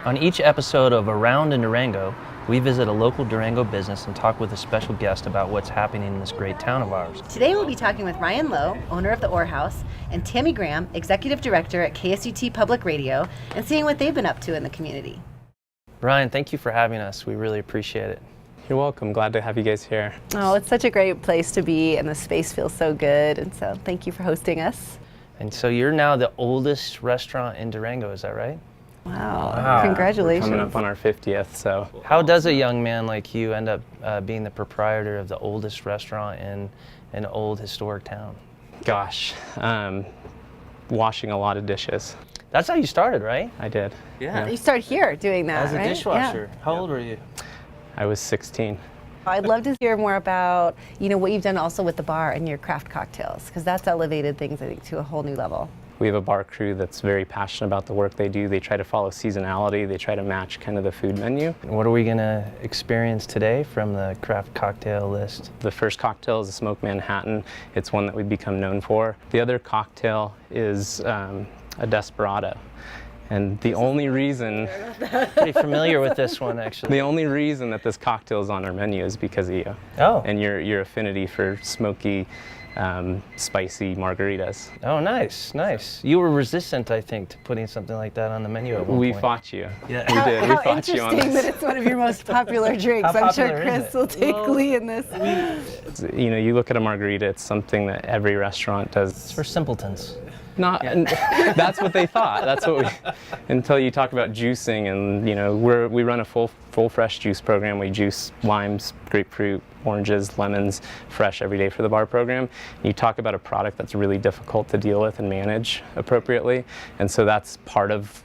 On each episode of Around in Durango, we visit a local Durango business and talk with a special guest about what's happening in this great town of ours. Today we'll be talking with Ryan Lowe, owner of the Orr House, and Tammy Graham, executive director at KSUT Public Radio, and seeing what they've been up to in the community. Ryan, thank you for having us. We really appreciate it. You're welcome. Glad to have you guys here. Oh, it's such a great place to be, and the space feels so good, and so thank you for hosting us. And so you're now the oldest restaurant in Durango, is that right? Wow. Congratulations. We're coming up on our 50th, so. How does a young man like you end up being the proprietor of the oldest restaurant in an old historic town? Gosh, washing a lot of dishes. That's how you started, right? I did. Yeah. You started here doing that, As a right? dishwasher. Yeah. How old were you? I was 16. I'd love to hear more about, what you've done also with the bar and your craft cocktails, because that's elevated things, I think, to a whole new level. We have a bar crew that's very passionate about the work they do. They try to follow seasonality. They try to match kind of the food menu. What are we going to experience today from the craft cocktail list? The first cocktail is a smoked Manhattan. It's one that we've become known for. The other cocktail is a Desperado. And the only reason... Pretty familiar with this one, actually. The only reason that this cocktail is on our menu is because of you. Oh. And your affinity for smoky, spicy margaritas. Oh, nice, nice. You were resistant, I think, to putting something like that on the menu at one We point. fought you. Yeah. We did. We How fought you on interesting this. that it's one of your most popular drinks. How I'm sure popular is Chris it? will take glee in this. You look at a margarita, it's something that every restaurant does. It's for simpletons. Not, that's what they thought. That's what we, until you talk about juicing, and we run a full fresh juice program. We juice limes, grapefruit, oranges, lemons, fresh every day for the bar program. You talk about a product that's really difficult to deal with and manage appropriately, and so that's part of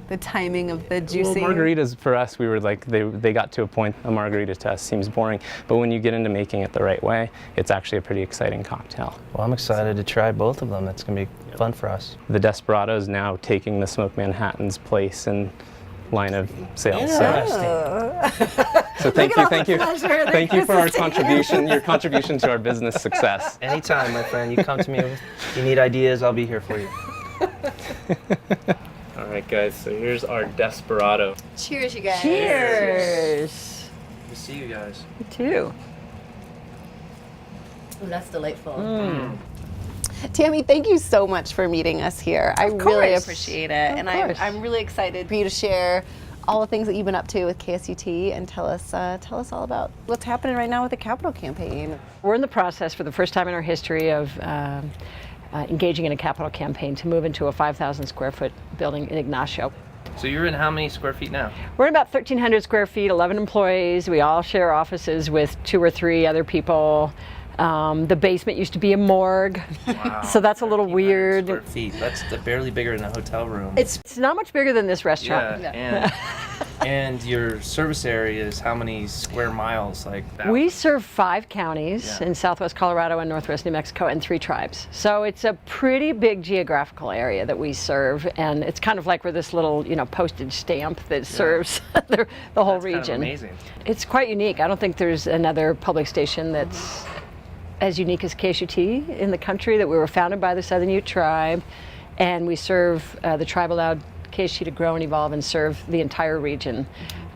The timing of the Well, juicing. margaritas for us, we were like, they got to a point, a margarita to us seems boring, but when you get into making it the right way, it's actually a pretty exciting cocktail. Well, I'm excited to try both of them. That's going to be fun for us. The Desperado is now taking the smoked Manhattan's place in line of sales. So thank you for our contribution, your contribution to our business success. Anytime, my friend. You come to me if you need ideas, I'll be here for you. All right, guys, so here's our Desperado. Cheers, you guys. Cheers. Good to see you guys. You too. Ooh, that's delightful. Tammy, thank you so much for meeting us here. I really course. appreciate it. And course. I'm really excited for you to share all the things that you've been up to with KSUT and tell us all about what's happening right now with the capital campaign. We're in the process for the first time in our history of engaging in a capital campaign to move into a 5,000 square foot building in Ignacio. So you're in how many square feet now? We're in about 1,300 square feet, 11 employees. We all share offices with 2 or 3 other people. The basement used to be a morgue, Wow. so that's a little 1,300 weird. Square feet. That's barely bigger than a hotel room. It's not much bigger than this restaurant. Yeah, and your service area is how many square miles? Like that? We serve 5 counties Yeah. in southwest Colorado and northwest New Mexico and 3 tribes. So it's a pretty big geographical area that we serve, and it's kind of like we're this little, postage stamp that serves the whole That's region. Kind of amazing. It's quite unique. I don't think there's another public station that's as unique as KSUT in the country. That we were founded by the Southern Ute tribe, and we serve the tribe allowed KSUT to grow and evolve and serve the entire region.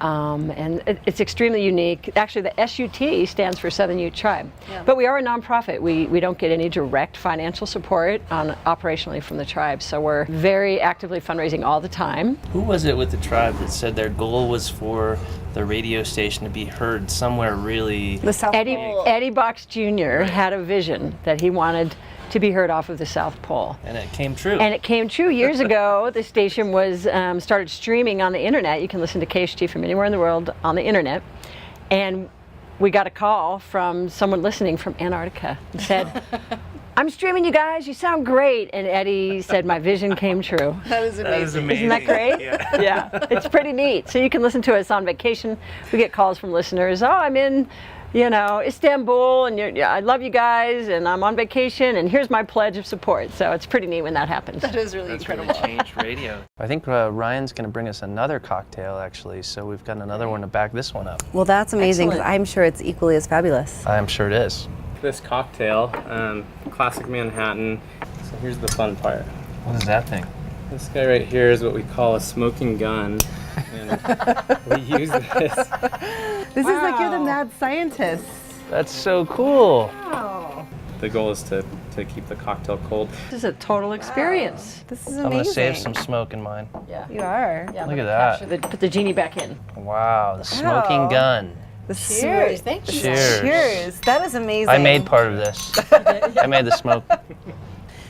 And it's extremely unique. Actually, the SUT stands for Southern Ute Tribe. Yeah. But we are a nonprofit. We don't get any direct financial support operationally from the tribe. So we're very actively fundraising all the time. Who was it with the tribe that said their goal was for the radio station to be heard somewhere really? The South Pole. Eddie Box Jr. had a vision that he wanted to be heard off of the South Pole. And it came true. And it came true years ago. The station was started streaming on the internet. You can listen to KSUT from anywhere in the world on the internet. And we got a call from someone listening from Antarctica and said, "I'm streaming you guys, you sound great." And Eddie said, "My vision came true." That is amazing. Isn't that great? Yeah, it's pretty neat. So you can listen to us on vacation. We get calls from listeners, "Oh, I'm in Istanbul, and I love you guys, and I'm on vacation, and here's my pledge of support." So it's pretty neat when that happens. That is really That's incredible. really changed radio. I think Ryan's going to bring us another cocktail, actually. So we've got another one to back this one up. Well, that's amazing, because Excellent. I'm sure it's equally as fabulous. I'm sure it is. This cocktail, classic Manhattan. So here's the fun part. What is that thing? This guy right here is what we call a smoking gun. And we use this. This is like you're the mad scientist. That's so cool. The goal is to keep the cocktail cold. This is a total experience. This is I'm amazing. gonna save some smoke in mine. Yeah. You are. Yeah, Look at that. Put the genie back in. Wow, the smoking Wow. gun. Cheers. Thank you. Cheers. Cheers. That is amazing. I made part of this. I made the smoke.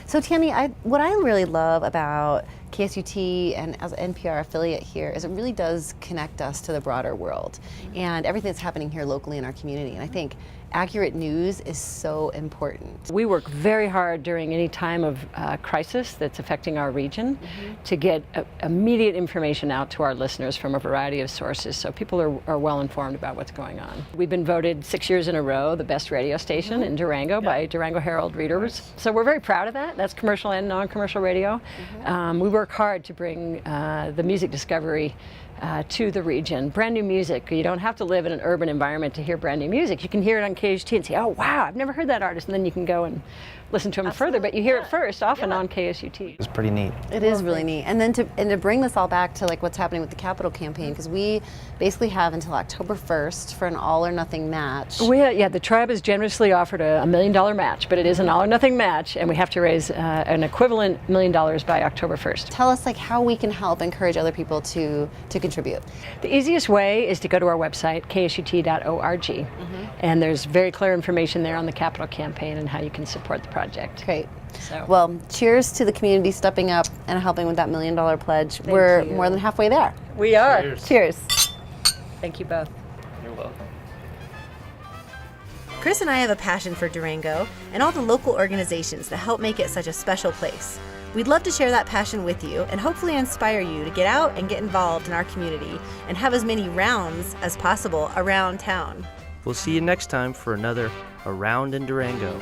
So Tammy, what I really love about KSUT and as an NPR affiliate here is it really does connect us to the broader world and everything that's happening here locally in our community. And I think accurate news is so important. We work very hard during any time of crisis that's affecting our region to get immediate information out to our listeners from a variety of sources so people are well informed about what's going on. We've been voted 6 years in a row the best radio station in Durango by Durango Herald readers. So we're very proud of that. That's commercial and non-commercial radio. We work hard to bring the music discovery to the region. Brand new music. You don't have to live in an urban environment to hear brand new music. You can hear it on KSUT and say, oh wow, I've never heard that artist, and then you can go and listen to them further, but you hear it first, often on KSUT. It's pretty neat. It is really neat. And then to bring this all back to like what's happening with the Capitol campaign, because we basically have until October 1st for an all or nothing match. Yeah, the tribe has generously offered a $1 million match, but it is an all or nothing match, and we have to raise an equivalent $1 million by October 1st. Tell us like how we can help encourage other people to contribute. The easiest way is to go to our website, ksut.org, and there's very clear information there on the Capitol campaign and how you can support the project. Great. So. Well, cheers to the community stepping up and helping with that $1 million pledge. We're more than halfway there. We are. Cheers. Cheers. Thank you both. You're welcome. Chris and I have a passion for Durango and all the local organizations that help make it such a special place. We'd love to share that passion with you and hopefully inspire you to get out and get involved in our community and have as many rounds as possible around town. We'll see you next time for another Around in Durango.